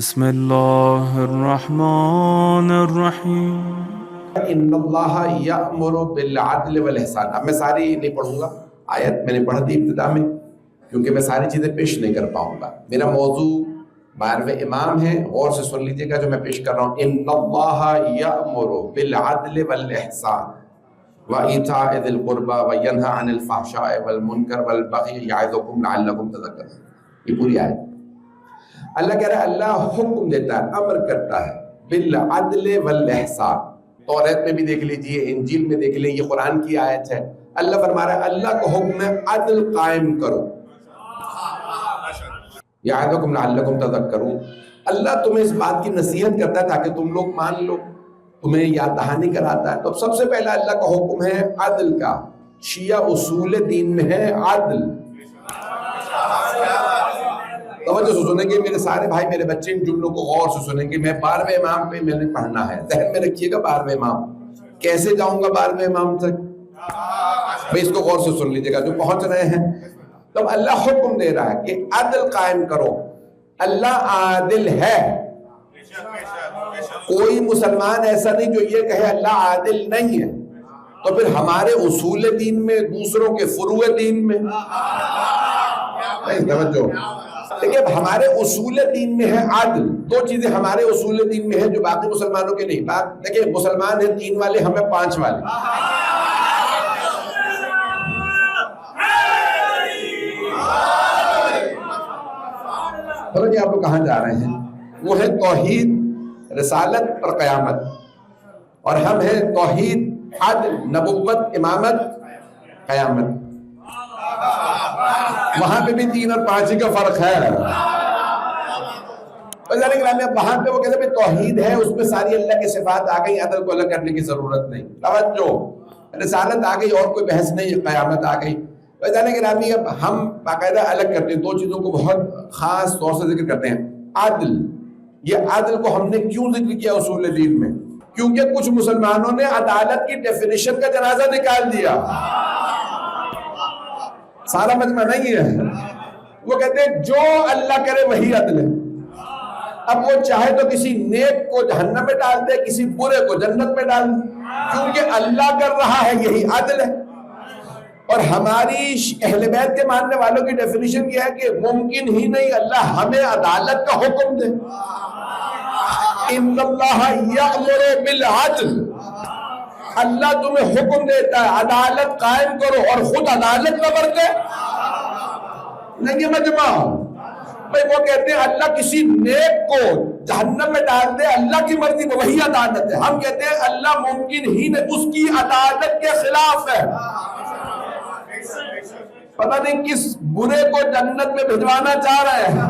بسم اللہ الرحمن الرحیم۔ ان اللہ یأمر بالعدل والاحسان۔ اب میں ساری نہیں پڑھوں گا، آیت میں نے پڑھ دی ابتدا میں کیونکہ میں ساری چیزیں پیش نہیں کر پاؤں گا۔ میرا موضوع 12ویں امام ہے، غور سے سن لیجیے گا جو میں پیش کر رہا ہوں۔ ان اللہ یأمر بالعدل والاحسان وایتاء ذی القربى وینہی عن الفحشاء والمنکر والبغی یعظکم لعلکم تذکرون۔ یہ پوری آیت اللہ کہہ رہا ہے، اللہ حکم دیتا ہے، امر کرتا ہے بالعدل والاحسان۔ توریت میں بھی دیکھ لیجئے، انجیل میں دیکھ لیں، یہ قرآن کی آیت ہے۔ اللہ فرما رہا ہے اللہ کا حکم ہے عدل قائم کرو، یعظکم لعلکم تذکرون۔ اللہ تمہیں اس بات کی نصیحت کرتا ہے تاکہ تم لوگ مان لو، تمہیں یاد دہانی کراتا ہے۔ تو سب سے پہلا اللہ کا حکم ہے عدل کا۔ شیعہ اصول دین میں ہے عدل۔ توجہ سے سنیں گے میرے سارے بھائی، میرے بچے ان جملوں کو غور سے سنیں گے۔ میں 12ویں امام پہ میں نے پڑھنا ہے، ذہن میں رکھیے گا 12ویں امام کیسے جاؤں گا 12ویں امام تک، بھئی اس کو غور سے سن لیجیے گا جو پہنچ رہے ہیں۔ تو اللہ حکم دے رہا ہے کہ عدل قائم کرو۔ اللہ عادل ہے، کوئی مسلمان ایسا نہیں جو یہ کہے اللہ عادل نہیں ہے۔ تو پھر ہمارے اصول دین میں، دوسروں کے فروع دین میں توجہ، لیکن ہمارے اصول دین میں ہے عدل۔ دو چیزیں ہمارے اصول دین میں ہیں جو باقی مسلمانوں کے نہیں۔ دیکھیں مسلمان ہیں 3 والے، ہمیں 5 والے۔ سمجھے آپ لوگ کہاں جا رہے ہیں؟ وہ ہے توحید، رسالت اور قیامت، اور ہم ہیں توحید، عدل، نبوت، امامت، قیامت۔ وہاں پہ بھی 3 اور 5 کا فرق ہے۔ وہاں پہ وہ کہتے ہیں توحید ہے، اس میں ساری اللہ کی صفات آ گئی، عدل کو الگ کرنے کی ضرورت نہیں۔ توجہ، رسالت آ گئی اور کوئی بحث نہیں، قیامت آ گئی۔ گرامی اب ہم باقاعدہ الگ کرتے ہیں، 2 چیزوں کو بہت خاص طور سے ذکر کرتے ہیں۔ عدل، یہ عدل کو ہم نے کیوں ذکر کیا اصول دین میں؟ کیونکہ کچھ مسلمانوں نے عدالت کی ڈیفینیشن کا جنازہ نکال دیا۔ سارا مجمع نہیں ہے، وہ کہتے ہیں جو اللہ کرے وہی عدل ہے۔ اب وہ چاہے تو کسی نیک کو جہنم میں ڈال دے، کسی برے کو جنت میں ڈال دے، کیونکہ اللہ کر رہا ہے، یہی عدل ہے۔ اور ہماری اہل بیت کے ماننے والوں کی ڈیفینیشن یہ ہے کہ ممکن ہی نہیں اللہ ہمیں عدالت کا حکم دے۔ ان اللہ یأمر بالعدل، اللہ تمہیں حکم دیتا ہے عدالت قائم کرو، اور خود عدالت نہ برتے نہیں مجمع۔ بھئی وہ کہتے ہیں اللہ کسی نیک کو جہنم میں ڈال دے، اللہ کی مرضی میں، وہی عدالت ہے۔ ہم کہتے ہیں اللہ ممکن ہی نہیں، اس کی عدالت کے خلاف ہے۔ پتہ نہیں کس برے کو جنت میں بھجوانا چاہ رہے ہیں۔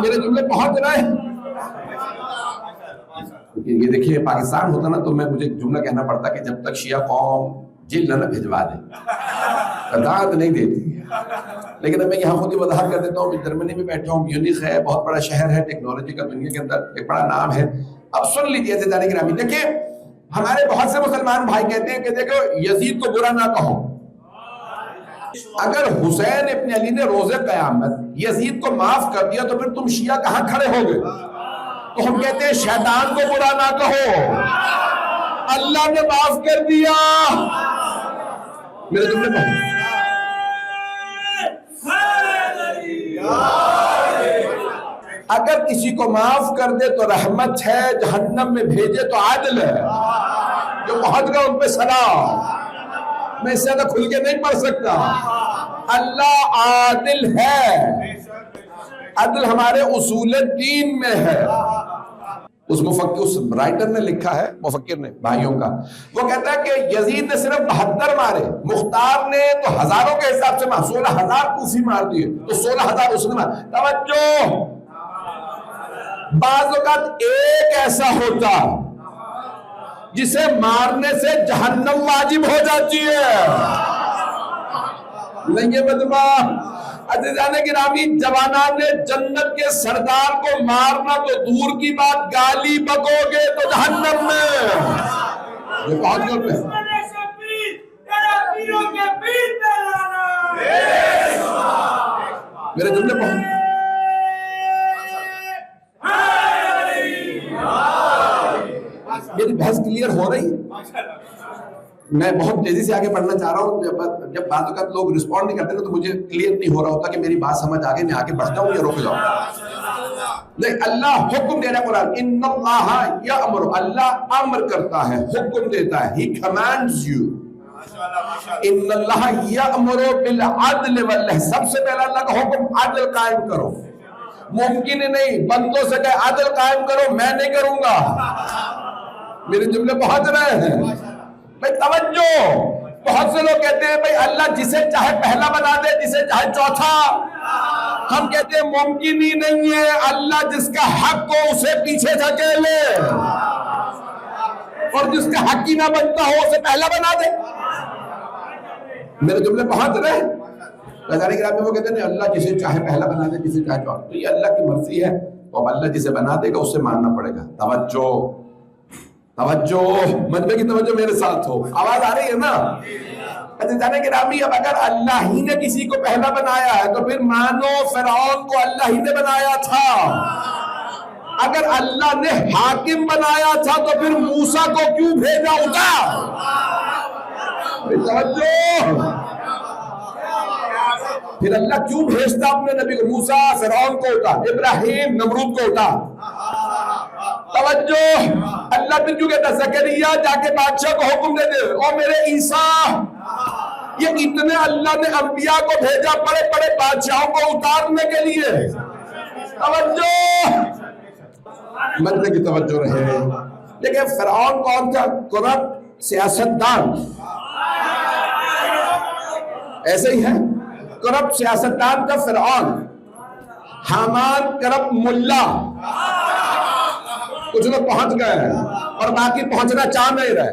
میرے جملے پہنچ رہے ہیں؟ یہ دیکھیے پاکستان ہوتا نا تو مجھے جملہ کہنا پڑتا کہ جب تک شیعہ قوم جیل نہ بھجوا دے، داد نہیں دیتی۔ لیکن اب میں یہاں خود ہی وضاحت کر دیتا ہوں، جرمنی میں بیٹھا ہوں، میونخ ہے، بہت بڑا شہر ہے، ٹیکنالوجی کا دنیا کے اندر ایک بڑا نام ہے۔ اب سن لیجیے عزیزان گرامی، دیکھیں ہمارے بہت سے مسلمان بھائی کہتے ہیں کہ دیکھو یزید کو برا نہ کہو۔ اگر حسین ابن علی نے روز قیامت یزید کو معاف کر دیا تو پھر تم شیعہ کہاں کھڑے ہو گئے؟ تو ہم کہتے ہیں شیطان کو برا نہ کہو، اللہ نے معاف کر دیا۔ میرے جملے پڑھیں، اگر کسی کو معاف کر دے تو رحمت ہے، جہنم میں بھیجے تو عادل ہے۔ جو پہنچ گیا ان پہ سلام، میں اس سے زیادہ کھل کے نہیں پڑھ سکتا۔ اللہ عادل ہے، عدل ہمارے اصول دین میں ہے۔ اس رائٹر نے لکھا ہے، مفکر نے، بھائیوں کا، وہ کہتا ہے کہ یزید نے صرف 72 مارے، مختار نے تو ہزاروں کے حساب سے 16,000 کوفی مار دیے، تو 16,000 اس نے مار۔ توجہ، بعض اوقات ایک ایسا ہوتا جسے مارنے سے جہنم واجب ہو جاتی ہے۔ نہیں مجمع، عزیزان گرامی، جوانان جنت کے سردار کو مارنا تو دور کی بات، گالی بکو گے تو جہنم میں۔ یہ بہت غلط ہے۔ میرے جملے بہت میری بحث کلیئر ہو رہی ہے؟ میں بہت تیزی سے آگے بڑھنا چاہ رہا ہوں. جب بعض اوقات لوگ رسپونڈ نہیں کرتے نا تو مجھے کلیئر نہیں ہو رہا ہوتا کہ میری بات سمجھ آگے میں آگے بڑھ جاؤں یا رک جاؤں. نہیں, اللہ حکم دے رہا ہے قرآن, ان اللہ یامر, اللہ امر کرتا ہے, حکم دیتا ہے, he commands you. ان اللہ یامر بالعدل والإحسان, سب سے پہلا اللہ کا حکم عدل قائم کرو. ممکن ہی نہیں بندوں سے کہ عدل قائم کرو, میں نہیں کروں گا. میرے جملے پہنچ رہے ہیں بھائی؟ توجہ. بہت سے لوگ کہتے ہیں بھائی اللہ جسے چاہے پہلا بنا دے, جسے چاہے چوتھا. ہم کہتے ہیں ممکن ہی نہیں ہے, اللہ جس کا حق ہو اسے پیچھے دھکیلے, اور جس کا حق ہی نہ بنتا ہو اسے پہلا بنا دے. میرے جملے پہنچ رہے ہیں؟ رضانے کے رابطے وہ کہتے ہیں اللہ جسے چاہے پہلا بنا دے, جسے چاہے چوتھا. تو یہ اللہ کی مرضی ہے, اور اللہ جسے بنا دے گا اسے ماننا پڑے گا. توجہ توجہ, مجمع کی توجہ میرے ساتھ ہو. آواز آ رہی ہے نا؟ جانے کے رامی, اب اگر اللہ ہی نے کسی کو پہلا بنایا ہے تو پھر مانو فرعون کو اللہ ہی نے بنایا تھا. اگر اللہ نے حاکم بنایا تھا تو پھر موسیٰ کو کیوں بھیجا ہوتا؟ توجہ. پھر اللہ کیوں بھیجتا اپنے نبی کو؟ موسیٰ فرعون کو ہوتا, ابراہیم نمرود کو ہوتا. توجہ. اللہ پھر کیوں کہتا زکریا جا کے بادشاہ کو حکم دے دے, اور میرے عیسیٰ. یہ اتنے اللہ نے انبیاء کو بھیجا بڑے بڑے بادشاہوں کو اتارنے کے لیے. توجہ. مجمع کی توجہ رہے. لیکن فرعون کون تھا؟ کرپٹ سیاستدان. ایسے ہی ہے, کرپٹ سیاستدان کا فرعون. حامان کرپٹ ملا. کچھ لوگ پہنچ گئے ہیں اور باقی پہنچنا چاہ نہیں رہے,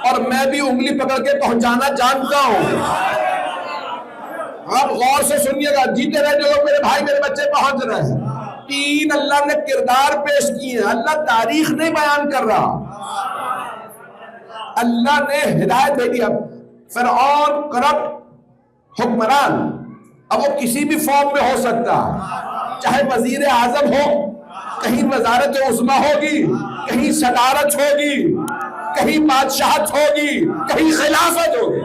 اور میں بھی انگلی پکڑ کے پہنچانا جانتا ہوں. آپ غور سے سنیے گا, جیتے رہے جو لوگ میرے بھائی میرے بچے پہنچ رہے ہیں. 3 اللہ نے کردار پیش کیے ہیں, اللہ تاریخ نہیں بیان کر رہا, اللہ نے ہدایت دے دیا. فرعون کرپٹ حکمران, اب وہ کسی بھی فارم میں ہو سکتا, چاہے وزیر اعظم ہو, کہیں وزارت عظمیٰ ہوگی, کہیں صدارت ہوگی, کہیں بادشاہت ہوگی, کہیں خلافت ہوگی.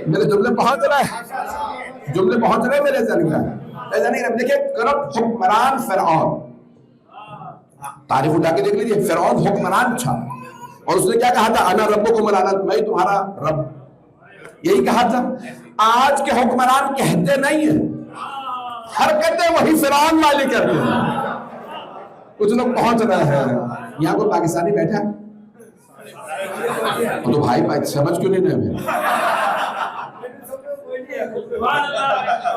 میرے جملے پہنچ رہے ہیں؟ جملے پہنچ رہے ہیں میرے ذہن کا؟ دیکھیں, کرپٹ حکمران فرعون, تاریخ اٹھا کے دیکھ لیجیے. فرعون حکمران تھا, اور اس نے کیا کہا تھا؟ انا ربکم الاعلی, میں تمہارا رب, یہی کہا تھا. آج کے حکمران کہتے نہیں ہیں, حرکتیں وہی فرعون والی کرتے ہیں. کچھ لوگ پہنچ رہے ہیں. یہاں کوئی پاکستانی بیٹھا ہے تو بھائی سمجھ کیوں نہیں رہے؟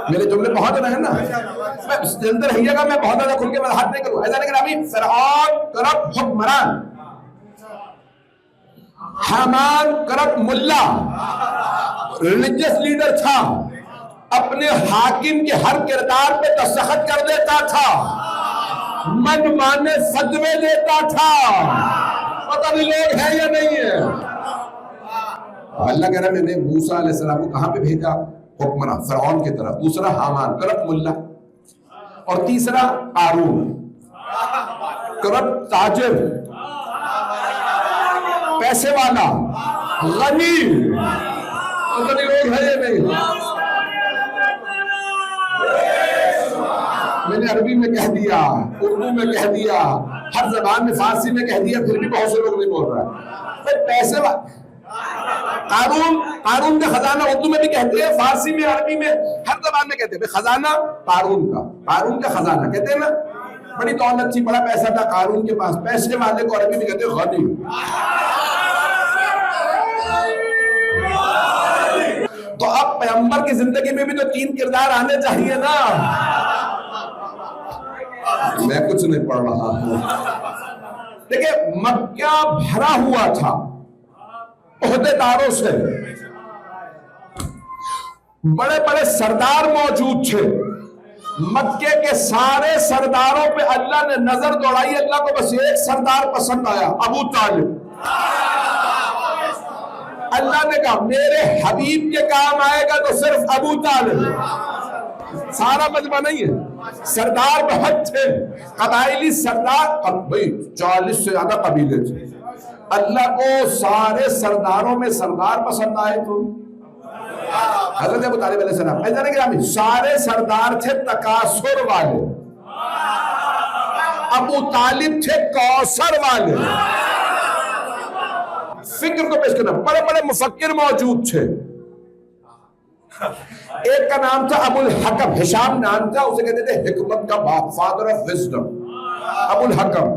میرے جملے پہنچ رہے ہیں نا؟ میں اندر رہیے گا, میں بہت زیادہ کھل کے میں ہاتھ نہیں کروں. ایسا نہیں کہ فرعون کرپٹ حکمران, حامان کرپٹ ملا, ریلیجیس لیڈر تھا, اپنے حاکم کے ہر کردار پہ دستخط کر دیتا تھا, من مانے فتوے دیتا تھا. پتہ نہیں لوگ ہیں یا نہیں ہے. اللہ کہہ رہا ہے میں نے موسیٰ علیہ السلام کو کہاں پہ بھیجا؟ حکمراں فرعون کی طرف. دوسرا حامان کرپٹ ملا, اور تیسرا قارون کرپٹ تاجر, پیسے والا, غنی. پتہ نہیں لوگ ہیں یا نہیں. میں نے عربی میں کہہ دیا, اردو میں کہہ دیا, ہر زبان میں, فارسی میں کہہ دیا, پھر بھی بہت سے لوگ نہیں بول رہا. پیسے والا قارون کا خزانہ اردو میں بھی کہتے ہیں, فارسی میں, عربی میں, ہر زبان میں کہتے ہیں خزانہ قارون کا خزانہ کہتے ہیں نا. بڑی دولت تھی, بڑا پیسہ تھا قارون کے پاس. پیسے والے کو عربی میں کہتے ہیں غنی. تو اب پیغمبر کی زندگی میں بھی تو 3 کردار آنے چاہیے نا. میں کچھ نہیں پڑھ رہا ہوں. دیکھیں, مکہ بھرا ہوا تھا عہدے داروں سے, بڑے بڑے سردار موجود تھے, مکے کے سارے سرداروں پہ اللہ نے نظر دوڑائی، اللہ کو بس ایک سردار پسند آیا، ابو طالب۔ اللہ نے کہا میرے حبیب کے کام آئے گا تو صرف ابو طالب۔ سارا مجمع نہیں ہے، سردار بہت تھے، قبائلی سردار، بھئی 40 سے زیادہ قبیلے تھے، اللہ کو سارے سرداروں میں سردار پسند آئے تو حضرت ابو طالب علیہ السلام، ایسا نہیں کہ سارے سردار تھے تکاثر والے، ابو طالب تھے کوثر والے۔ فکر کو پیش کرنا، بڑے بڑے مفکر موجود تھے، ایک کا نام تھا ابو الحکم، ہشام نام تھا، اسے کہتے تھے حکمت کا باپ، فادر آف وزڈم، ابو الحکم۔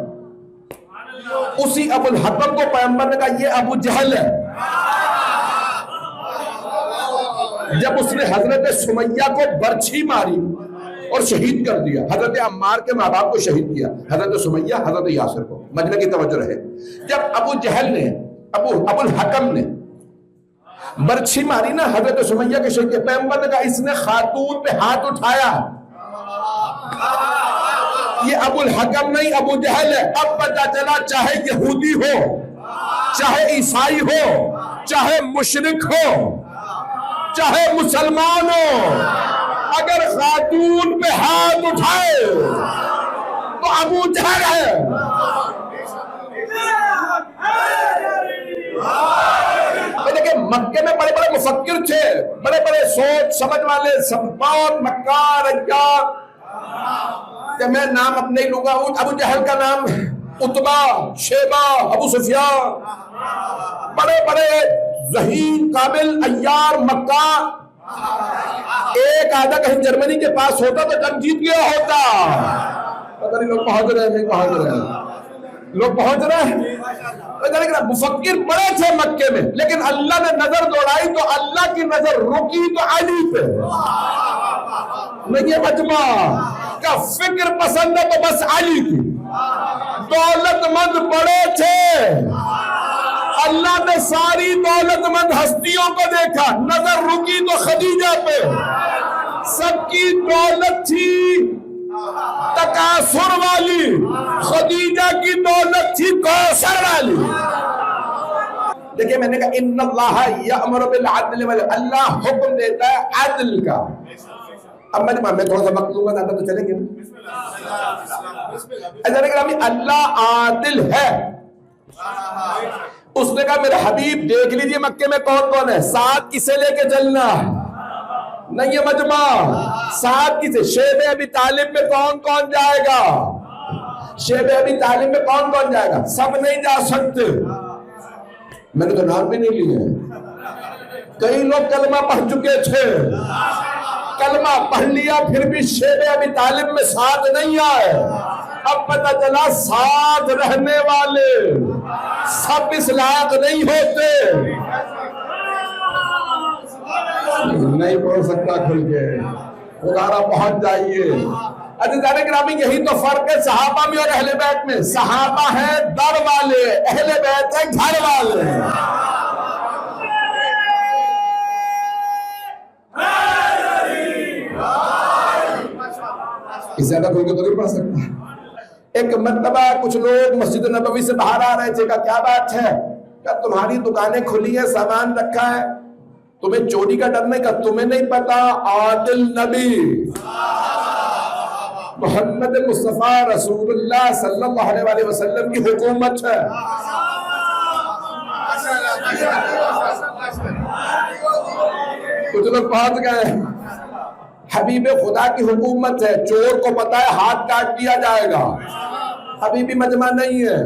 اسی ابو الحکم کو پیغمبر نے کہا یہ ابو جہل ہے۔ جب اس نے حضرت سمیہ کو برچھی ماری اور شہید کر دیا، حضرت عمار کے ماں باپ کو شہید کیا، حضرت سمیہ حضرت یاسر کو، مجمع کی توجہ رہے، جب ابو جہل نے ابو الحکم نے برچھی ماری نا حضرت سمیہ کے شہید کے، پیغمبر نے کہا اس نے خاتون پہ ہاتھ اٹھایا، یہ ابو الحکم نہیں ابو جہل ہے۔ اب پتہ چلا چاہے یہودی ہو، چاہے عیسائی ہو، چاہے مشرک ہو، چاہے مسلمان ہو، اگر خاتون پہ ہاتھ اٹھائے تو ابو جہل ہے۔ دیکھیں مکے میں بڑے بڑے مفکر تھے، بڑے بڑے سوچ سمجھ والے، بہت مکار اجار، کہ میں نام اپنے ہی لوں گا، ابو جہل کا نام عتبہ، شیبہ، ابو سفیان، بڑے بڑے ذہین قابل عیار مکار۔ ایک آدھا کہیں جرمنی کے پاس ہوتا تو جنگ جیت گیا ہوتا۔ پتہ نہیں لوگ پہنچ رہے ہیں نہیں پہنچ رہے ہیں، لوگ پہنچ رہے ہیں۔ مفکر بڑے تھے مکے میں، لیکن اللہ نے نظر دوڑائی تو اللہ کی نظر رکی تو علی پہ۔ نہیں یہ مجمع کا فکر پسند ہے تو بس علی کی۔ دولت مند بڑے تھے، اللہ نے ساری دولت مند ہستیوں کو دیکھا، نظر رکی تو خدیجہ پہ۔ سب کی دولت تھی تکاثر والی، خدیجہ کی دولت تھی کوثر والی۔ دیکھیں میں نے کہا ان اللہ یأمر بالعدل، اللہ حکم دیتا ہے عدل کا۔ اب میں تھوڑا سا وقت لوں گا زیادہ تو چلیں گے۔ اللہ عادل ہے۔ اس نے کہا میرے حبیب دیکھ لیجئے مکے میں کون کون ہے، ساتھ کسے لے کے چلنا نہیں یہ مجمع، ساتھ کسے، شیب ابی طالب میں کون کون جائے گا، شیب ابی طالب میں کون کون جائے گا، سب نہیں جا سکتے۔ میں نے تو نام بھی نہیں لیے، کئی لوگ کلمہ پڑھ چکے تھے، کلمہ پڑھ لیا پھر بھی شیب ابی طالب میں ساتھ نہیں آئے۔ اب پتہ چلا ساتھ رہنے والے سب اس لائق نہیں ہوتے۔ نہیں پڑھ سکتا کھل کے، خدا پہنچ جائیے۔ عزیزان گرامی یہی تو فرق ہے صحابہ میں اور اہل بیت میں، صحابہ ہیں در والے، اہل بیت ہیں گھر والے۔ اس زیادہ کھل کے تو نہیں پڑھ سکتا۔ ایک مرتبہ کچھ لوگ مسجد نبوی سے باہر آ رہے تھے، کہا کیا بات ہے، کہا تمہاری دکانیں کھلی ہیں، سامان رکھا ہے، تمہیں چوری کا ڈر نہیں، کہا تمہیں نہیں پتا عادل نبی محمد مصطفیٰ رسول اللہ صلی اللہ علیہ وسلم کی حکومت ہے۔ کچھ لوگ پہنچ گئے، حبیب خدا کی حکومت ہے، چور کو پتا ہے ہاتھ کاٹ دیا جائے گا، ابھی بھی مجمع نہیں ہے۔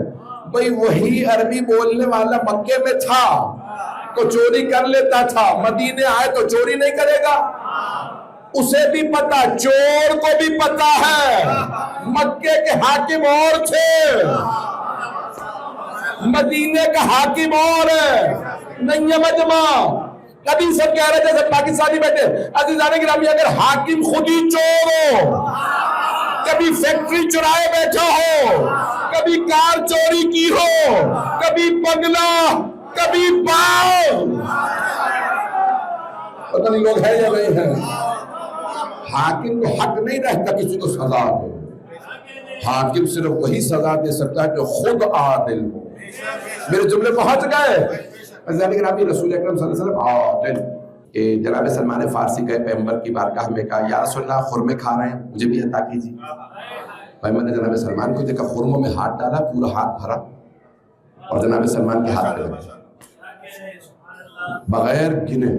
بھئی وہی عربی بولنے والا مکے میں تھا تو چوری کر لیتا تھا، مدینے آئے تو چوری نہیں کرے گا، اسے بھی پتا، چور کو بھی پتا ہے مکے کے حاکم اور تھے، مدینے کا حاکم اور ہے، نہیں ہے مجمع۔ کبھی سب کہہ رہے جیسے پاکستانی بیٹھے، عزیزان گرامی اگر حاکم خود ہی چور ہو، کبھی فیکٹری چرائے بیٹھا ہو، کبھی کار چوری کی ہو، کبھی بنگلہ، کبھی باغ، پتہ نہیں لوگ ہیں یا نہیں ہیں، حاکم کو حق نہیں رہتا کسی کو سزا دے، حاکم صرف وہی سزا دے سکتا ہے جو خود عادل ہو۔ میرے جملے پہنچ گئے؟ لیکن ابھی رسول اکرم صلی اللہ علیہ وسلم عادل۔ جناب سلمان فارسی گئے پیغمبر کی بارگاہ میں، کہا یا رسول اللہ خرمے کھا رہے ہیں، مجھے بھی عطا کیجیے۔ پیغمبر نے جناب سلمان کو دیکھا، خرموں میں ہاتھ ڈالا، پورا ہاتھ بھرا اور جناب سلمان کے ہاتھ پہ لگا بغیر گنے۔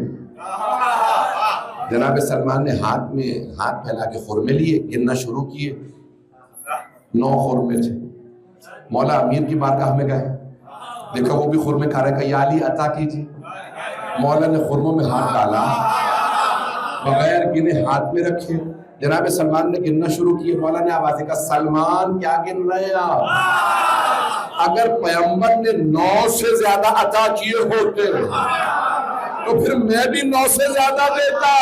جناب سلمان نے ہاتھ پھیلا کے خرمے لیے، گننا شروع کیے، 9 خرمے تھے۔ مولا امیر کی بارگاہ میں گئے، دیکھا وہ بھی خرمے کھا رہے، کہا یا علی عطا کیجیے۔ مولا نے خرموں میں ہاتھ ڈالا، بغیر گنے ہاتھ میں رکھے، جناب سلمان نے گننا شروع کیے۔ مولا نے آواز کہا سلمان کیا گن رہے ہیں آپ؟ اگر پیغمبر نے 9 سے زیادہ عطا کیے ہوتے تو پھر میں بھی 9 سے زیادہ دیتا۔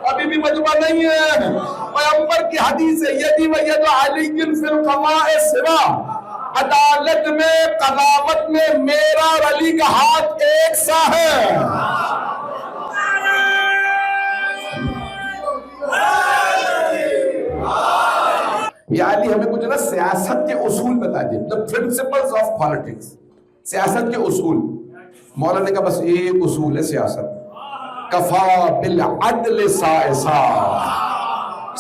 ابھی بھی مجمع نہیں ہے، پیغمبر کی حدیث ہے یدی و ید علی فی القضاء سوا، عدالت میں قضاوت میں میرا اور علی کا ہاتھ ایک سا ہے۔ یا علی ہمیں کچھ نا سیاست کے اصول بتا دیں، the principles of politics، سیاست کے اصول۔ مولا نے کہا بس ایک اصول ہے سیاست، کفا بالعدل سائسا،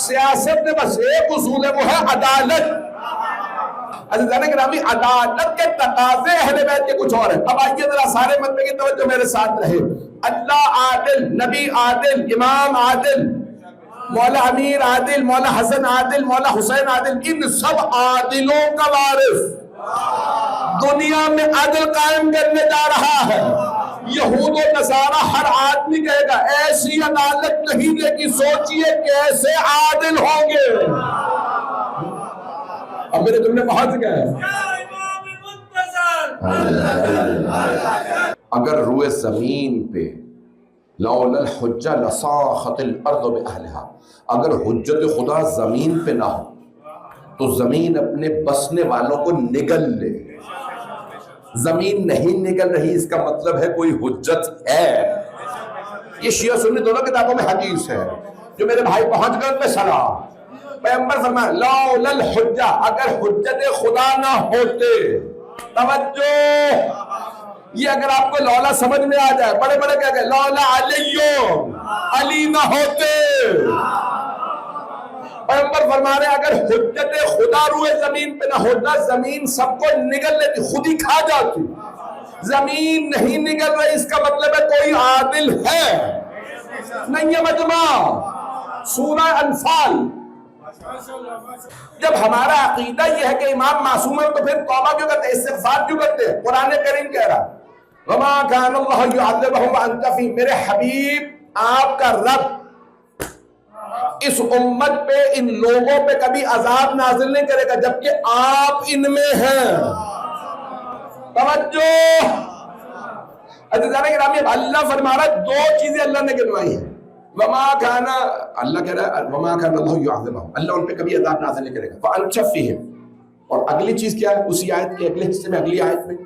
سیاست میں بس ایک اصول ہے، وہ ہے عدالت۔ عزیزان گرامی، عدالت کے تقاضے اہل بیت کے کچھ اور ہیں۔ اب آئیے ذرا سارے مطلب کی توجہ میرے ساتھ رہے۔ اللہ عادل، نبی عادل، امام عادل، مولا امیر عادل، مولا حسن عادل، مولا حسین عادل، ان سب عادلوں کا وارث دنیا میں عدل قائم کرنے جا رہا ہے۔ یہود و نصارہ ہر آدمی کہے گا ایسی عدالت نہیں دے گی، سوچئے کیسے عادل ہوں گے۔ اب میرے تم نے پہنچ گئے۔ اگر روئے زمین پہ لولا الحجہ لصاخت الارض باہلہا، اگر حجت خدا زمین پہ نہ ہو تو زمین اپنے بسنے والوں کو نگل لے۔ زمین نہیں نگل رہی اس کا مطلب ہے کوئی حجت ہے۔ یہ شیعہ سنی دونوں کتابوں میں حدیث ہے، جو میرے بھائی پہنچ گئے ان پہ سلام۔ پیغمبر فرمایا لولا الحجہ، اگر حجت خدا نہ ہوتے، توجہ یہ اگر آپ کو لولا سمجھ میں آ جائے، بڑے بڑے کہہ گئے لولا علی نہ ہوتے، پیغمبر فرما رہے اگر حجت خدا روئے زمین پہ نہ ہوتا، زمین سب کو نگل لیتی، خود ہی کھا جاتی۔ زمین نہیں نگل رہی اس کا مطلب ہے کوئی عادل ہے نہیں۔ ہے مجمع سورہ انفال۔ جب ہمارا عقیدہ یہ ہے کہ امام معصوم ہے تو پھر توبہ کیوں کرتے ہیں، استغفار کیوں کرتے ہیں؟ قرآن کریم کہہ رہا وَمَا كَانَ اللَّهُ يُعَذِّبُهُمْ وَأَنْتَ فِيهِمْ، میرے حبیب آپ کا رب اس امت پہ، ان لوگوں پہ کبھی عذاب نازل نہیں کرے گا جبکہ آپ ان میں ہیں۔ توجہ عزیزان گرامی، اللہ فرما رہا ہے 2 چیزیں اللہ نے گنوائی ہیں۔ وما كان، اللہ کہہ رہا ہے وما كان الله يعذبهم، اللہ ان پہ کبھی عذاب نازل نہیں کرے گا۔ فأنت فيهم، اور اگلی چیز کیا ہے اسی آیت کے اگلے حصے میں، اگلی آیت میں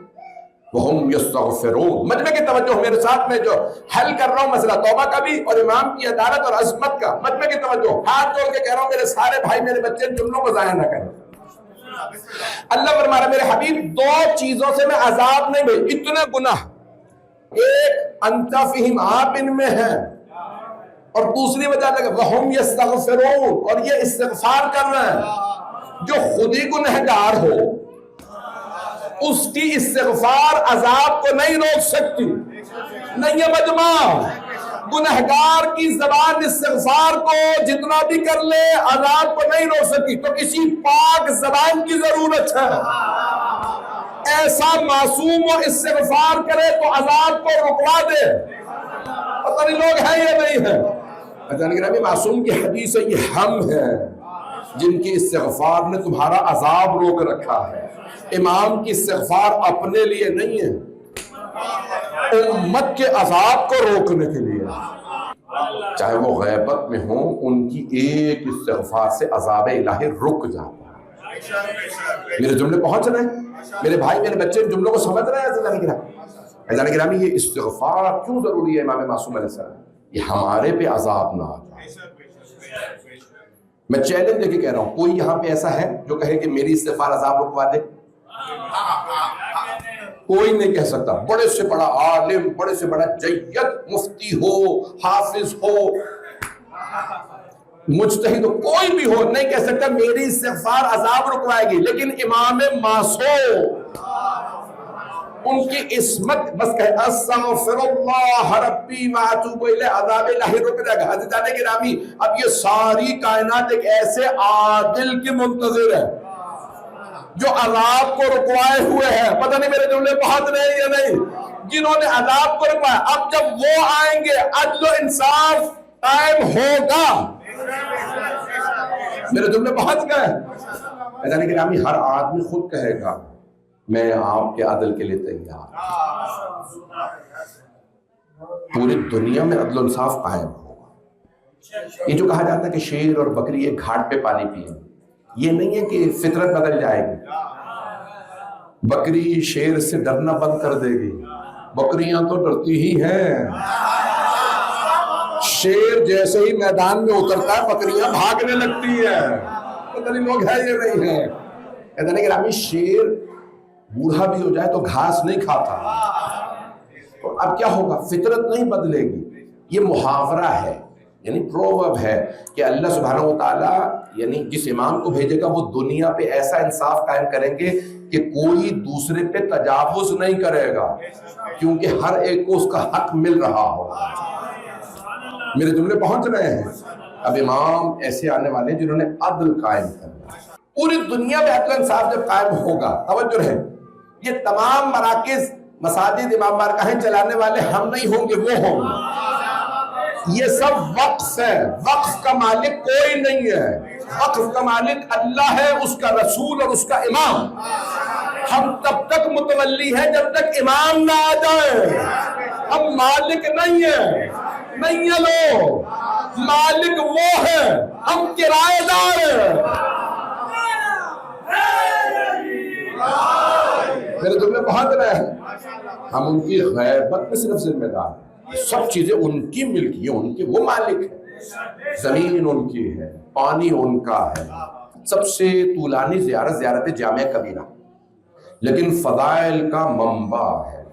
وهم يستغفرون۔ مجمع کی توجہ میرے ساتھ میں جو حل کر رہا ہوں مسئلہ توبہ کا بھی اور امام کی عدالت اور عظمت کا، مجمع کی توجہ، ہاتھ جوڑ کے کہہ رہا ہوں میرے سارے بھائی میرے بچے ان جملوں کو ضائع نہ کریں۔ اللہ فرما رہا میرے حبیب 2 چیزوں سے میں عذاب نہیں بھیج، اتنے گناہ، ایک انت فیہم، آپ ان میں ہیں، اور دوسری وجہ لگا وَهُمْ يَسْتَغْفِرُونَ، اور یہ استغفار کر رہے ہیں۔ جو خود ہی گنہگار ہو اس کی استغفار عذاب کو نہیں روک سکتی۔ نہیں ہے مجمع، گنہگار کی زبان استغفار کو جتنا بھی کر لے عذاب کو نہیں روک سکتی، تو کسی پاک زبان کی ضرورت ہے، ایسا معصوم و استغفار کرے تو عذاب کو رکوا دے۔ پتہ نہیں لوگ ہیں یا نہیں ہیں۔ گرامی معصوم کی حدیث ہے، یہ ہم ہیں جن کی استغفار نے تمہارا عذاب روک رکھا ہے۔ امام کی استغفار اپنے لیے نہیں ہے، امت کے عذاب کو روکنے کے لیے، چاہے وہ غیبت میں ہوں، ان کی ایک استغفار سے عذاب الہی رک جاتا ہے۔ میرے جملے پہنچ رہے ہیں میرے بھائی میرے بچے، ان جملوں کو سمجھ رہے ہیں؟ عزیزان گرامی، یہ استغفار کیوں ضروری ہے امام معصوم علیہ السلام؟ یہ ہمارے پہ عذاب نہ آ جائے، میں چیلنج دے کے کہہ رہا ہوں، کوئی یہاں پہ ایسا ہے جو کہے کہ میری استغفار عذاب رکوا دے؟ کوئی نہیں کہہ سکتا. بڑے سے بڑا عالم، بڑے سے بڑا جید مفتی ہو، حافظ ہو، مجتہد ہو، کوئی بھی ہو، نہیں کہہ سکتا میری استغفار عذاب رکوائے گی. لیکن امام معصوم ان کی عصمت بس کہ استغفر اللہ ربی واتوب الیہ، عذاب الہی رک جائے گا. حضرت گرامی، اب یہ ساری کائنات ایک ایسے عادل کی منتظر ہے جو عذاب کو رکوائے ہوئے ہیں. پتہ نہیں میرے جملے بہت نہیں یا نہیں، جنہوں نے عذاب کو رکوایا. اب جب وہ آئیں گے عدل و انصاف قائم ہوگا. میرے جملے بہت گئے. حضرت گرامی، ہر آدمی خود کہے گا میں آپ کے عدل کے لیے تیار. پوری دنیا میں عدل و انصاف قائم ہوگا. یہ جو کہا جاتا ہے کہ شیر اور بکری ایک گھاٹ پہ پانی پیے، یہ نہیں ہے کہ فطرت بدل جائے گی. بکری شیر سے ڈرنا بند کر دے گی. بکریاں تو ڈرتی ہی ہیں. شیر جیسے ہی میدان میں اترتا ہے بکریاں بھاگنے لگتی ہیں. پتہ نہیں لوگ ہیں یہ نہیں ہے. کہتے ہیں کہ رامی شیر بوڑھا بھی ہو جائے تو گھاس نہیں کھاتا. تو اب کیا ہوگا؟ فطرت نہیں بدلے گی. یہ محاورہ ہے، یعنی پروورب ہے کہ اللہ سبحانہ و تعالیٰ یعنی جس امام کو بھیجے گا وہ دنیا پہ ایسا انصاف قائم کریں گے کہ کوئی دوسرے پہ تجاوز نہیں کرے گا، کیونکہ ہر ایک کو اس کا حق مل رہا ہوگا. میرے جملے پہنچ رہے ہیں؟ اب امام ایسے آنے والے ہیں جنہوں نے عدل قائم کرنا. پوری دنیا میں عدل انصاف جب قائم ہوگا، توجہ ہے، یہ تمام مراکز مساجد امام بارگاہیں چلانے والے ہم نہیں ہوں گے، وہ ہوں گے. یہ سب وقف ہے. وقف کا مالک کوئی نہیں ہے. وقف کا مالک اللہ ہے، اس کا رسول اور اس کا امام. ہم تب تک متولی ہیں جب تک امام نہ آ جائے. ہم مالک نہیں ہیں، نہیں ہے. لو مالک وہ ہے، ہم کرایہ دار ہیں. میرے جملے پہنچ رہے ہیں؟ ہم ان کی غیبت میں صرف ذمہ دار ہیں. سب چیزیں ان کی ملکی ہیں، ان کی، وہ مالک ہے. زمین ان کی ہے، پانی ان کا ہے. سب سے طولانی زیارت زیارت جامع کبیرہ، لیکن فضائل کا منبع ہے.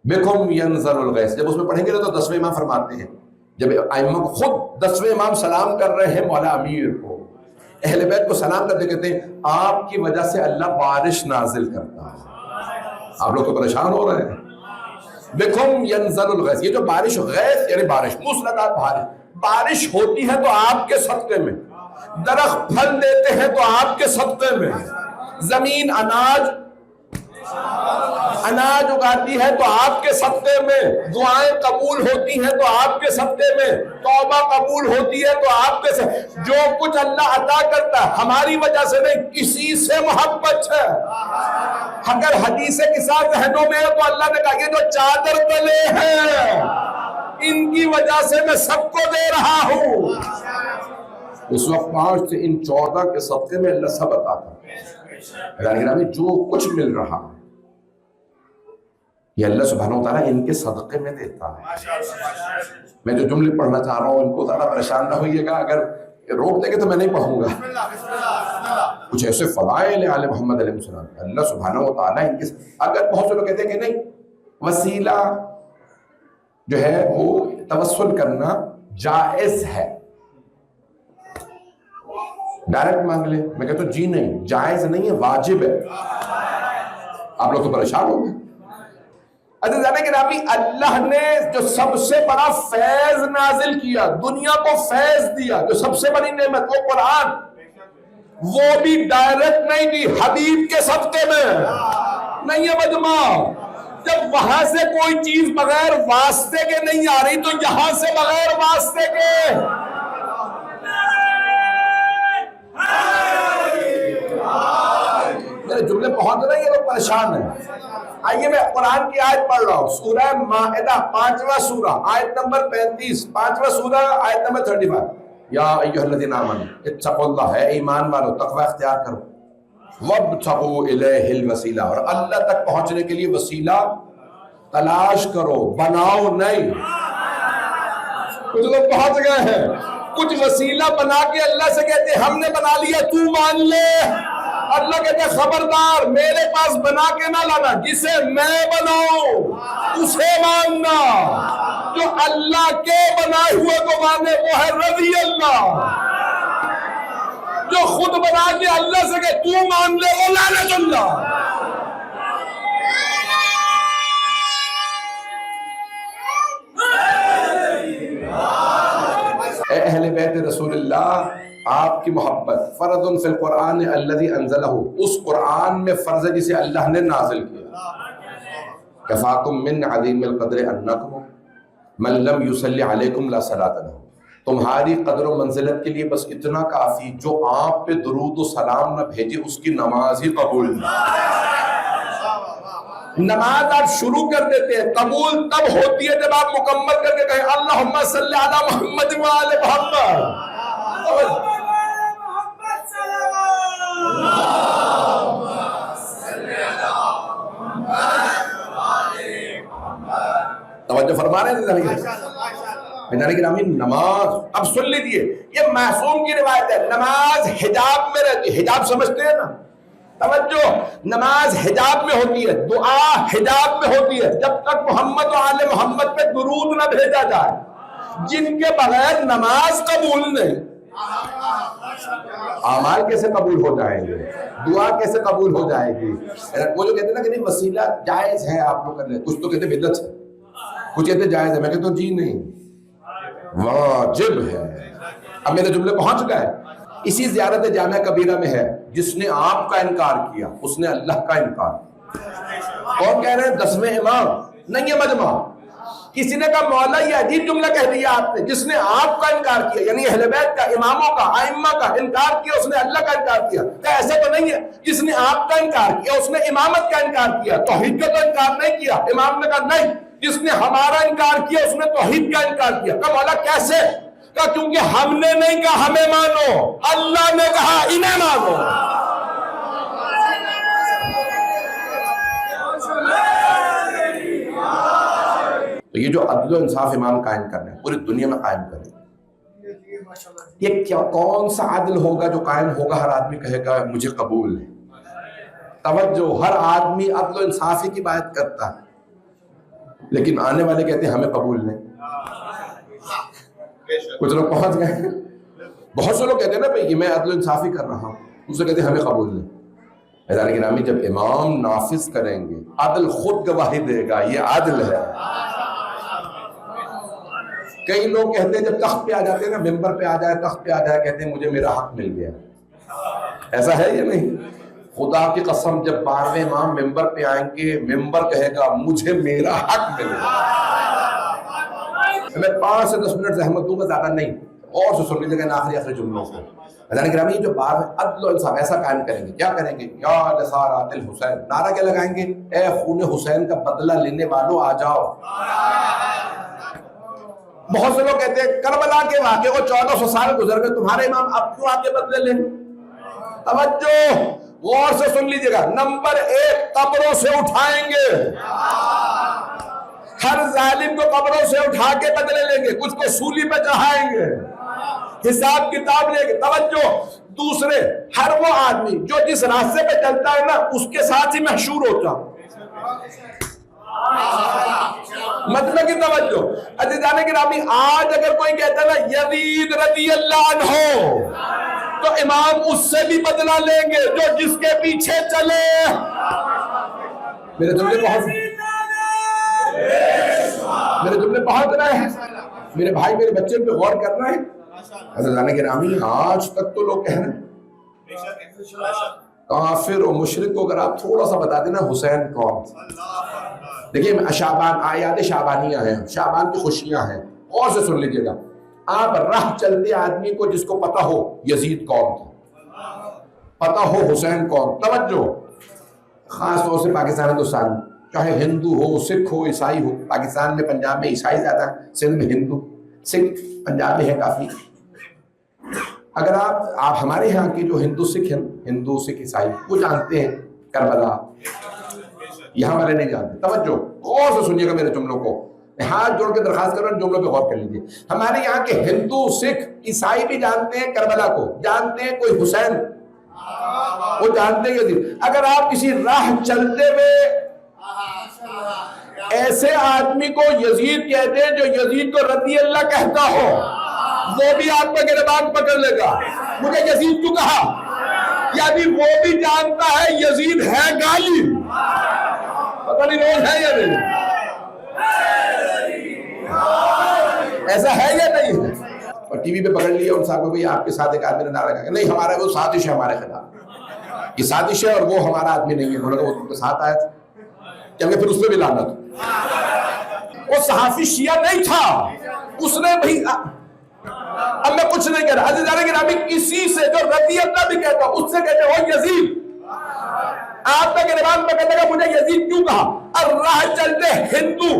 بکم ینزل الغیث، جب اس میں پڑھیں گے تو 10ویں امام فرماتے ہیں، جب ائمہ خود 10ویں امام سلام کر رہے ہیں مولا امیر کو، اہل بیت کو سلام کرتے کہتے ہیں آپ کی وجہ سے اللہ بارش نازل کرتا ہے. آپ لوگ تو پریشان ہو رہے ہیں. بکم ینزل الغیث، یہ جو بارش، غیث یعنی بارش، موسلادھار بارش ہوتی ہے تو آپ کے صدقے میں. درخت پھل دیتے ہیں تو آپ کے صدقے میں. زمین اناج اگاتی ہے تو آپ کے صدقے میں. دعائیں قبول ہوتی ہیں تو آپ کے صدقے میں. توبہ قبول ہوتی ہے تو آپ کے صدقے. جو کچھ اللہ عطا کرتا ہے ہماری وجہ سے نہیں، کسی سے محبت ہے. اگر حدیث کے ساتھ ذہنوں میں ہے تو اللہ نے کہا یہ جو چادر تلے ہیں ان کی وجہ سے میں سب کو دے رہا ہوں. اس وقت 5 سے ان 14 کے صدقے میں اللہ سب عطا کرتا ہے. جو کچھ مل رہا ہے یہ اللہ سبحانہ و تعالیٰ ان کے صدقے میں دیتا ہے. میں جو جملے پڑھنا چاہ رہا ہوں ان کو زیادہ پریشان نہ ہوئیے گا، اگر روک دیں گے تو میں نہیں پڑھوں گا. کچھ ایسے فضائل آل محمد علیہ السلام اللہ سبحانہ و تعالیٰ ان کے. اگر بہت سے لوگ کہتے ہیں کہ نہیں وسیلہ جو ہے وہ توسل کرنا جائز ہے، ڈائریکٹ مانگ لے. میں کہتا ہوں جی نہیں، جائز نہیں ہے، واجب ہے. آپ لوگ تو پریشان ہو گئے. اچھا جانے کہ رابی اللہ نے جو سب سے بڑا فیض نازل کیا، دنیا کو فیض دیا، جو سب سے بڑی نعمت وہ قرآن، وہ بھی ڈائریکٹ نہیں دی، حبیب کے صدقے میں. نہیں ہے مجمع. جب وہاں سے کوئی چیز بغیر واسطے کے نہیں آ رہی تو یہاں سے بغیر واسطے کے. میرے جملے پہنچ رہے ہیں، لوگ پریشان ہیں. آئیے میں قرآن کی آیت پڑھ رہا ہوں، سورہ مائدہ 5واں سورہ آیت نمبر 35، 5واں سورہ آیت نمبر 35. یا ایھا الذین آمنوا اتقوا اللہ، ہے ایمان والو تقوی اختیار کرو. وابتغوا الیہ الوسیلہ، اور اللہ تک پہنچنے کے لیے وسیلہ تلاش کرو، بناؤ نہیں. کچھ لوگ پہنچ گئے ہیں، کچھ وسیلہ بنا کے اللہ سے کہتے ہیں ہم نے بنا لیا تو مان لے. اللہ کہتے ہیں خبردار میرے پاس بنا کے نہ لانا, جسے میں بناؤں اسے ماننا. جو اللہ کے بنائے ہوئے کو مانے وہ ہے رضی اللہ. جو خود بنا کے اللہ سے کہ تو مان لے وہ لعنت اللہ. اے اہل بیت رسول اللہ, آپ کی محبت فرض فی القرآن الذی انزلہ, اس قرآن میں فرض ہے جسے اللہ نے نازل کیا. کفاکم من عظیم القدر انکم من لم یصلی علیکم لا صلاۃ لہ, تمہاری قدر و منزلت کے لیے بس اتنا کافی جو آپ پہ درود و سلام نہ بھیجے اس کی نماز ہی قبول نہیں. نماز آپ شروع کر دیتے ہیں, قبول تب ہوتی ہے جب آپ مکمل کر کے کہیں اللہم صلی علی محمد و آل محمد. توجہ فرما رہے ہیں میدان گرامی. نماز اب سن لیجیے, یہ معصوم کی روایت ہے. نماز حجاب میں رہتی ہے, حجاب سمجھتے ہیں نا, توجہ, نماز حجاب میں ہوتی ہے, دعا حجاب میں ہوتی ہے, جب تک محمد و آل محمد پہ درود نہ بھیجا جائے. جن کے بغیر نماز قبول نہیں. اعمال کیسے قبول ہو جائیں گے, دعا کیسے قبول ہو جائے گی. وہ جو کہتے ہیں نا کہ نہیں وسیلہ جائز ہے آپ لوگ کر لیں, کچھ تو کہتے ہیں بدعت ہے, کچھ کہتے ہیں جائز ہے. میں کہتا ہوں جی نہیں, واجب ہے. اب میرے جملے پہنچ گئے. اسی زیارت جامع کبیرہ میں ہے, جس نے آپ کا انکار کیا اس نے اللہ کا انکار. اور کہہ رہے ہیں 10ویں امام نہیں ہے مجمع. کسی نے کہا مولا یہ عجیب جملہ کہہ دیا آپ نے, جس نے آپ کا انکار کیا یعنی اہل بیت کا, اماموں کا, ائمہ کا انکار کیا اس نے اللہ کا انکار کیا. کہ ایسا تو نہیں ہے جس نے آپ کا انکار کیا اس نے امامت کا انکار کیا, توحید کا تو انکار نہیں کیا. امام نے کہا نہیں, جس نے ہمارا انکار کیا اس نے توحید کا انکار کیا. کہا مولا کیسے؟ کہا کیونکہ ہم نے نہیں کہا ہمیں مانو, اللہ نے کہا انہیں مانو. تو یہ جو عدل و انصاف امام قائم کر رہے ہیں پوری دنیا میں قائم کر رہے ہیں. یہ کیا کون سا عدل ہوگا جو قائم ہوگا ہر آدمی کہے گا مجھے قبول ہے. توجہ, ہر آدمی عدل و انصافی کی بات کرتا ہے لیکن آنے والے کہتے ہیں ہمیں قبول نہیں. کچھ لوگ پہنچ گئے. بہت سے لوگ کہتے ہیں نا بھائی میں عدل و انصافی کر رہا ہوں, اسے کہتے ہیں ہمیں قبول نہیں. میدان گرامی جب امام نافذ کریں گے عدل خود گواہی دے گا یہ عدل ہے. کئی لوگ کہتے ہیں جب تخت پہ آ جاتے ہیں نا, ممبر پہ آ جائے, تخت پہ آ جائے, کہتے ہیں مجھے میرا حق مل گیا. ایسا ہے یا نہیں؟ خدا کی قسم جب 12ویں امام ممبر پہ آئیں گے ممبر کہے گا مجھے میرا حق مل گیا. میں 5 سے 10 منٹ زحمت دوں گا, زیادہ نہیں, اور سے سن لیجیے گا آخری جملوں کو. میدان گرامی جو 12 عدل و انصاف ایسا قائم کریں گے, کیا کریں گے؟ یا نصارات الحسین, نعرہ کیا لگائیں گے؟ اے خون حسین کا بدلہ لینے والوں آ جاؤ. بہت سے لوگ کہتے ہیں کربلا کے واقعے کو 1400 سال گزر گئے, تمہارے امام اب کیوں آ کے بدلے لیں؟ توجہ, غور سے سن لیجیے گا. نمبر 1, قبروں سے اٹھائیں گے. ہر ظالم کو قبروں سے اٹھا کے بدلے لیں گے, کچھ کو سولی پہ چڑھائیں گے, حساب کتاب لیں گے. توجہ, دوسرے, ہر وہ آدمی جو جس راستے پہ چلتا ہے نا اس کے ساتھ ہی محشور ہوتا. مطلب کی توجہ عزیزان گرامی, آج اگر کوئی کہتا ہے نا یزید رضی اللہ عنہ, تو امام اس سے بھی بدلہ لیں گے جو جس کے پیچھے چلے. میرے جملے پہنچ رہے ہیں. میرے بھائی میرے بچے پہ غور کر رہے ہیں. عزیزان گرامی, آج تک تو لوگ کہہ رہے ہیں کافر و مشرک کو اگر آپ تھوڑا سا بتا دینا حسین کون. دیکھیے شعبان, آیات شعبانیہ ہیں, شعبان کی خوشیاں ہیں, اور سے سن لیجیے گا. آپ راہ چلتے آدمی کو جس کو پتا ہو یزید کون تھا, پتا ہو حسین کون. توجہ, خاص طور سے پاکستان ہندوستان, چاہے ہندو ہو, سکھ ہو, عیسائی ہو. پاکستان میں پنجاب میں عیسائی زیادہ ہے, سندھ میں ہندو, سکھ پنجاب میں ہے کافی. اگر آپ ہمارے یہاں کے جو ہندو سکھ ہیں, ہندو سکھ عیسائی, وہ جانتے ہیں کربلا, یہاں والے نہیں جانتے. توجہ, غور سے سنیے گا میرے جملوں کو. ہاتھ جوڑ کے درخواست کر رہا ہوں، جملوں پہ غور کر لیجیے. ہمارے یہاں کے ہندو، سکھ، عیسائی بھی جانتے ہیں کربلا کو، جانتے ہیں کوئی حسین، وہ جانتے ہیں یزید. اگر آپ کسی راہ چلتے ہوئے ایسے آدمی کو یزید کہتے ہیں جو یزید کو رضی اللہ کہتا ہو، وہ بھی آپ کا گریبان پکڑ لے گا. مجھے یزید کیوں کہا؟ یعنی وہ بھی جانتا ہے یزید ہے گالی. پتہ نہیں روز ہے یا نہیں، ایسا ہے یا نہیں ہے. اور ٹی وی پہ پکڑ لیا ان صاحب کو، بھئی آپ کے ساتھ ایک آدمی نے نعرہ لگایا، نہیں ہمارا وہ سازش ہے ہمارے خلاف، یہ سازش ہے اور وہ ہمارا آدمی نہیں ہے. انہوں نے کہا وہ تم کے ساتھ آیا تھا، کیونکہ پھر اس پہ بھی لعنت. وہ صحافی شیعہ نہیں تھا، اس نے بھئی اب میں کچھ نہیں کہہ رہا. عزیزان گرامی، کسی سے جو رضی اللہ بھی کہتا ہوں اس سے کہتے ہو یزید، آپ کا گریبان پہ کہتے گا مجھے یزید کیوں کہا. اور راہ چلتے ہندو،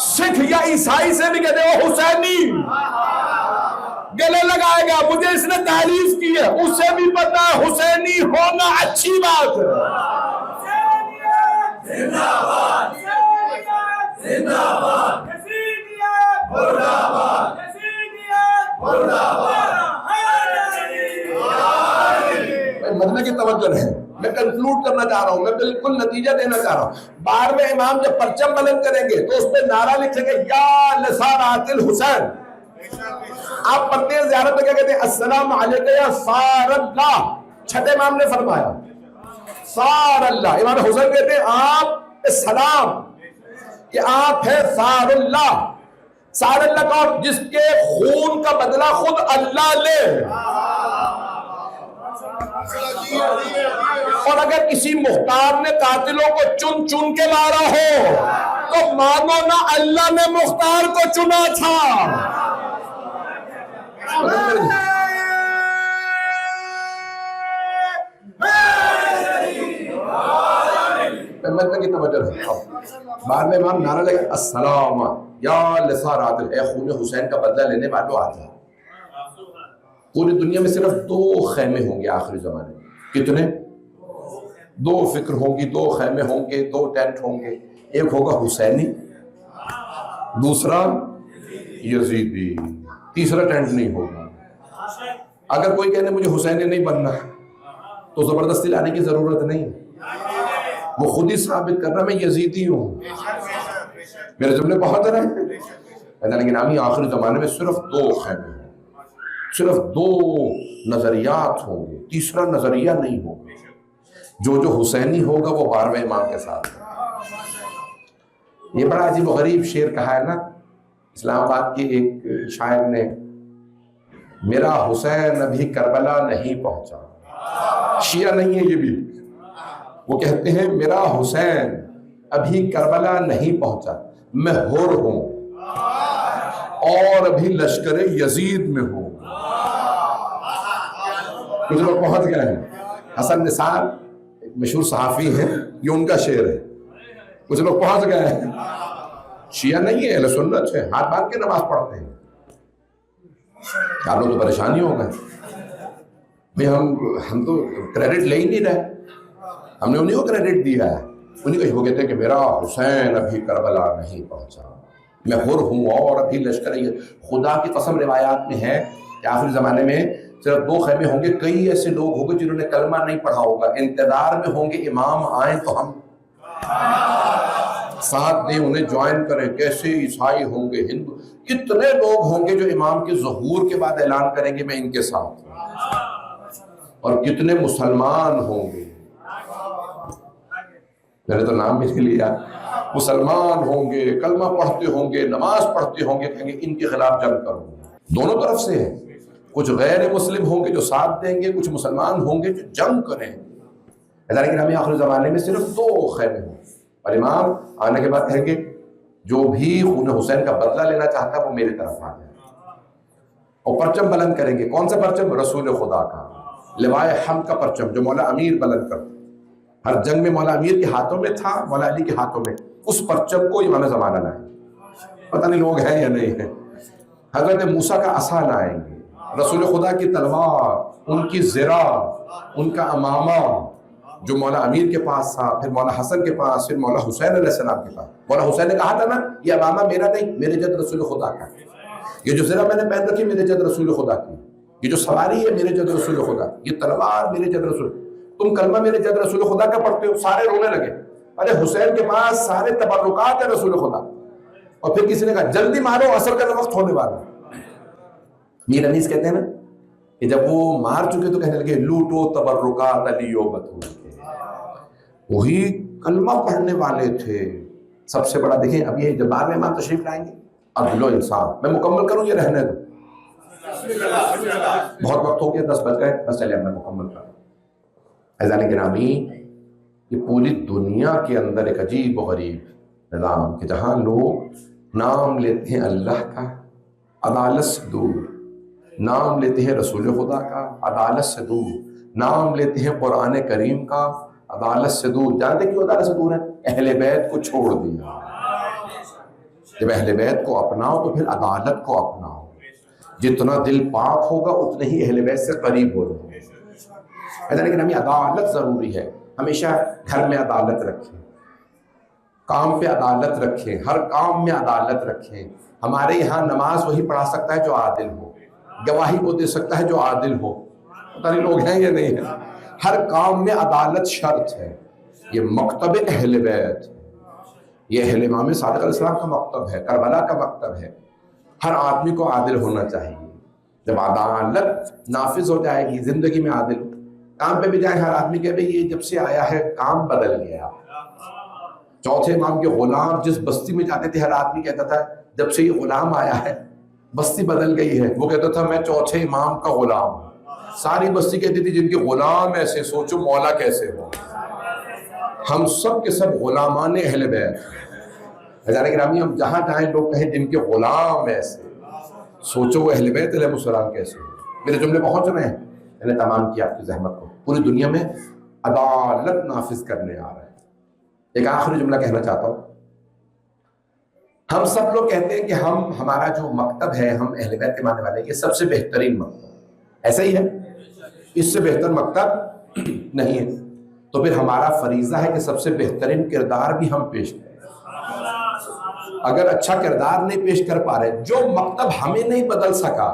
سکھ یا عیسائی سے بھی کہتے ہو حسینی، گلے لگائے گا مجھے اس نے تعریف کی ہے، اسے بھی پتا ہے حسینی ہونا اچھی بات ہے. زندہ باد زندہ باد مردہ باد مردہ باد. مرنے کی توجہ ہے، میں کنکلوڈ کرنا چاہ رہا ہوں، میں بالکل نتیجہ دینا چاہ رہا ہوں. 12ویں امام جب پرچم بلند کریں گے تو اس پہ نعرہ لکھیں گے یا لسارات الحسین. آپ پڑھتے ہیں زیارت میں کیا کہتے ہیں؟ السلام علیکہ یا سار اللہ. چھٹے امام نے فرمایا سار اللہ. امام حسین کہتے ہیں آپ سلام کہ آپ ہیں سار اللہ. سار اللہ کون؟ جس کے خون کا بدلہ خود اللہ لے. اور اگر کسی مختار نے قاتلوں کو چن چن کے مارا ہو تو مانو نا اللہ نے مختار کو چنا تھا. کی توجہ ہے. 12ویں امام نعرہ لگا السلام یا لسارات، اے خون حسین کا بدلہ لینے والوں آ جاؤ. پوری دنیا میں صرف 2 خیمے ہوں گے آخری زمانے میں. کتنے؟ 2 فکر ہوں گی، 2 خیمے ہوں گے، 2 ٹینٹ ہوں گے. ایک ہوگا حسینی، دوسرا یزیدی، تیسرا ٹینٹ نہیں ہوگا. اگر کوئی کہنے مجھے حسینی نہیں بننا تو زبردستی لانے کی ضرورت نہیں، وہ خود ہی ثابت کر رہا میں یزیدی ہوں. میرے جملے بہت رہے ہیں، لیکن آخری زمانے میں صرف 2 خیمے ہوں، صرف 2 نظریات ہوں گے، تیسرا نظریہ نہیں ہوگا. جو حسینی ہوگا وہ 12ویں امام کے ساتھ. یہ بڑا عجیب و غریب شعر کہا ہے نا اسلام آباد کی ایک شاعر نے، میرا حسین ابھی کربلا نہیں پہنچا. شیعہ نہیں ہے یہ بھی، وہ کہتے ہیں میرا حسین ابھی کربلا نہیں پہنچا، میں حر ہوں اور ابھی لشکر یزید میں ہوں. کچھ لوگ پہنچ گئے ہیں. حسن نثار ایک مشہور صحافی ہیں، یہ ان کا شعر ہے. کچھ لوگ پہنچ گئے ہیں، شیعہ نہیں ہے، اہل سنت ہے، ہاتھ باندھ کے نماز پڑھتے ہیں. آپ لوگ تو پریشانی ہو گئے بھئی، ہم تو کریڈٹ لے ہی نہیں رہے. ہم نے انہیں کو کریڈٹ دیا ہے، انہیں کو وہ کہتے ہیں کہ میرا حسین ابھی کربلا نہیں پہنچا، میں حر ہوں اور ابھی لشکر. خدا کی قسم روایات میں ہے کہ آخری زمانے میں صرف 2 خیمے ہوں گے. کئی ایسے لوگ ہوں گے جنہوں نے کلمہ نہیں پڑھا ہوگا، انتظار میں ہوں گے امام آئیں تو ہم ساتھ دیں، انہیں جوائن کریں. کیسے عیسائی ہوں گے، ہندو، کتنے لوگ ہوں گے جو امام کے ظہور کے بعد اعلان کریں گے میں ان کے ساتھ ہوں. اور کتنے مسلمان ہوں گے، میں نے تو نام بھی نہیں لیا، مسلمان ہوں گے، کلمہ پڑھتے ہوں گے، نماز پڑھتے ہوں گے، کہیں گے ان کے خلاف جنگ کروں. دونوں طرف سے ہے. کچھ غیر مسلم ہوں گے جو ساتھ دیں گے، کچھ مسلمان ہوں گے جو جنگ کریں. لیکن ہمیں آخری زمانے میں صرف 2 خیمے ہوں. اور امام آنے کے بعد کہیں گے جو بھی خون حسین کا بدلہ لینا چاہتا ہے وہ میری طرف آ جائے. اور پرچم بلند کریں گے. کون سا پرچم؟ رسول خدا کا لوائے حمد کا پرچم جو مولا امیر بلند کرتے. ہر جنگ میں مولا امیر کے ہاتھوں میں تھا، مولا علی کے ہاتھوں میں. اس پرچم کو امام زمانہ لائیں. پتہ نہیں لوگ ہیں یا نہیں ہیں. حضرت موسیٰ کا عصا لائیں گے، رسول خدا کی تلوار، ان کی زرہ، ان کا امامہ، جو مولا امیر کے پاس تھا، پھر مولا حسن کے پاس، پھر مولا حسین علیہ السلام کے پاس. مولا حسین نے کہا تھا نا یہ امامہ میرا نہیں، میرے جد رسول خدا کا. یہ جو زرہ میں نے پہن رکھی میرے جد رسول خدا کی. یہ جو سواری ہے میرے جد رسول خدا کی. یہ تلوار میرے جد رسول. تم کلمہ میرے جد رسول خدا کا پڑھتے ہو. سارے رونے لگے. ارے حسین کے پاس سارے تبرکات ہیں رسول خدا. اور پھر کسی نے کہا جلدی مارو عصر کا وقت ہونے والا. میر انیس کہتے ہیں نا کہ جب وہ مار چکے تو کہنے لگے لوٹو تبرکات علی و بطول کے. وہی کلمہ پڑھنے والے تھے. سب سے بڑا دیکھیں اب یہ جب بعد میں امام تشریف لائیں گے عدل و انصاف. میں مکمل کروں یہ رہنے دو، بہت وقت ہو گیا، 10 بج گئے، بس چلے میں مکمل کروں. عزیزان گرامی، یہ پوری دنیا کے اندر ایک عجیب و غریب نظام کہ جہاں لوگ نام لیتے ہیں اللہ کا عدالت سے دور، نام لیتے ہیں رسول خدا کا عدالت سے دور، نام لیتے ہیں قرآن کریم کا عدالت سے دور. جانتے کیوں عدالت سے دور ہے؟ اہل بیت کو چھوڑ دیا. جب اہل بیت کو اپناؤ تو پھر عدالت کو اپناؤ. جتنا دل پاک ہوگا اتنے ہی اہل بیت سے قریب ہو جائیں گے. لیکن ہمیں عدالت ضروری ہے. ہمیشہ گھر میں عدالت رکھیں، کام پہ عدالت رکھیں، ہر کام میں عدالت رکھیں. ہمارے یہاں نماز وہی پڑھا سکتا ہے جو عادل ہو، گواہی وہ دے سکتا ہے جو عادل ہو. پتہ نہیں لوگ ہیں یا نہیں ہیں. ہر کام میں عدالت شرط ہے. یہ مکتب اہل بیت، یہ اہل امام صادق علیہ السلام کا مکتب ہے، کربلا کا مکتب ہے. ہر آدمی کو عادل ہونا چاہیے. جب عدالت نافذ ہو جائے گی زندگی میں عادل، کام پہ بھی جائے ہر آدمی کہ بھئی یہ جب سے آیا ہے کام بدل گیا. چوتھے امام کے غلام جس بستی میں جاتے تھے ہر آدمی کہتا تھا جب سے یہ غلام آیا ہے بستی بدل گئی ہے. وہ کہتا تھا میں چوتھے امام کا غلام ہوں. ساری بستی کہتی تھی جن کے غلام ایسے سوچو مولا کیسے ہو. ہم سب کے سب غلامان اہل بیت. ہزار گرامی ہم جہاں جائیں لوگ کہیں جن کے غلام ایسے سوچو وہ اہل بیت علیہ السلام کیسے ہو. میرے جملے پہنچ رہے ہیں؟ میں نے تمام کیا آپ کی زحمت کو. پوری دنیا میں عدالت نافذ کرنے آ رہے ہیں. ایک آخری جملہ کہنا چاہتا ہوں. ہم سب لوگ کہتے ہیں کہ ہمارا جو مکتب ہے، ہم اہل بیت کے ماننے والے ہیں، یہ سب سے بہترین مکتب. ایسا ہی ہے؟ اس سے بہتر مکتب نہیں ہے. تو پھر ہمارا فریضہ ہے کہ سب سے بہترین کردار بھی ہم پیش کریں. اگر اچھا کردار نہیں پیش کر پا رہے، جو مکتب ہمیں نہیں بدل سکا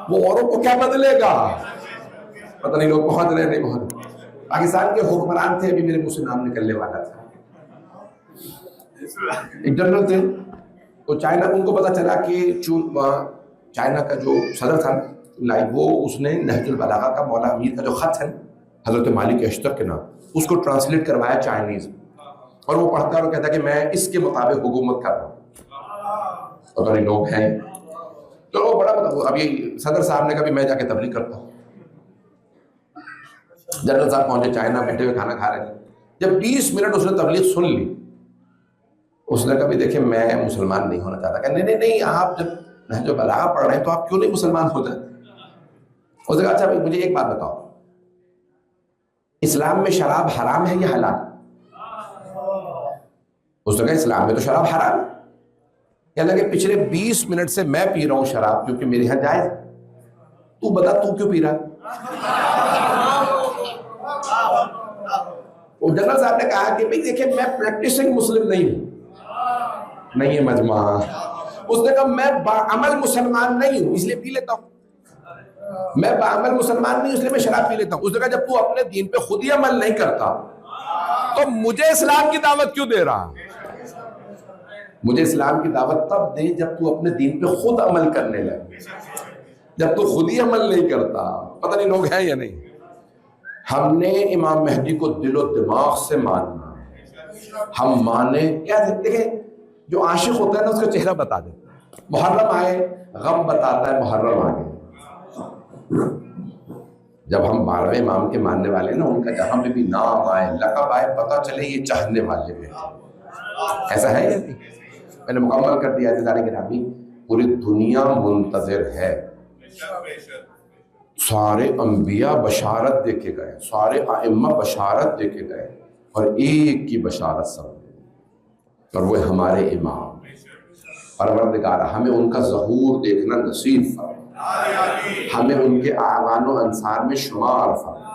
وہ اوروں کو کیا بدلے گا؟ پتہ نہیں لوگ پہنچ رہے نہیں پہنچ. پاکستان کے حکمران تھے، ابھی میرے منہ سے نام نکلنے والا تھا، ایک جنرل تھے. تو چائنا، ان کو پتا چلا کہ چائنا کا جو صدر تھا وہ اس نے نہج البلاغہ کا مولا امیر کا جو خط ہے حضرت مالک اشتر کے نام، اس کو ٹرانسلیٹ کروایا چائنیز میں. اور وہ پڑھتا اور کہتا کہ میں اس کے مطابق حکومت کر رہا ہوں. پتہ نہیں لوگ ہیں. تو وہ بڑا ابھی صدر صاحب نے کہا بھی میں جا کے تبلیغ کرتا ہوں. جنرل صاحب پہنچے چائنا، بیٹھے ہوئے کھانا کھا رہے تھے. جب 20 منٹ اس نے تبلیغ سن لی، اس نے کہا بھی دیکھیں میں مسلمان نہیں ہونا چاہتا. کہ نہیں آپ جب نہج البلاغہ پڑھ رہے ہیں تو آپ کیوں نہیں مسلمان ہو جاتے؟ اس نے کہا اچھا مجھے ایک بات بتاؤ، اسلام میں شراب حرام ہے یا حلال؟ اس نے کہا اسلام میں تو شراب حرام ہے. کہنے لگے پچھلے 20 منٹ سے میں پی رہا ہوں شراب کیونکہ میرے یہاں جائز. تو بتا تو کیوں پی رہا؟ جنرل صاحب نے کہا کہ بھئی دیکھیں میں پریکٹسنگ مسلم نہیں ہوں. نہیں ہے مجمع. اس نے کہا میں باعمل مسلمان نہیں ہوں اس لیے پی لیتا ہوں. میں باعمل مسلمان نہیں ہوں اس لیے میں شراب پی لیتا ہوں. اس نے کہا جب تو اپنے دین پہ خود ہی عمل نہیں کرتا تو مجھے اسلام کی دعوت کیوں دے رہا؟ مجھے اسلام کی دعوت تب دے جب تو اپنے دین پہ خود عمل کرنے لگے. جب تو خود ہی عمل نہیں کرتا. پتہ نہیں لوگ ہیں یا نہیں. ہم نے امام مہدی کو دل و دماغ سے ماننا ہے. ہم مانے کیا دیکھیں جو عاشق ہوتا ہے نا اس کا چہرہ بتا دیتا ہے. محرم آئے غم بتاتا ہے محرم آگے. جب ہم 12ویں امام کے ماننے والے نا ان کا جہاں پہ بھی نام آئے لقب آئے پتہ چلے یہ چاہنے والے بھی. ایسا ہے یا نہیں؟ میں نے مکمل کر دیا. عزیزان گرامی پوری دنیا منتظر ہے. سارے انبیاء بشارت دے کے گئے، سارے ائمہ بشارت دے کے گئے اور ایک کی بشارت سب نے، اور وہ ہمارے امام. پروردگار ہمیں ان کا ظہور دیکھنا نصیب فرما، ہمیں ان کے اعوان و انصار میں شمار فرما.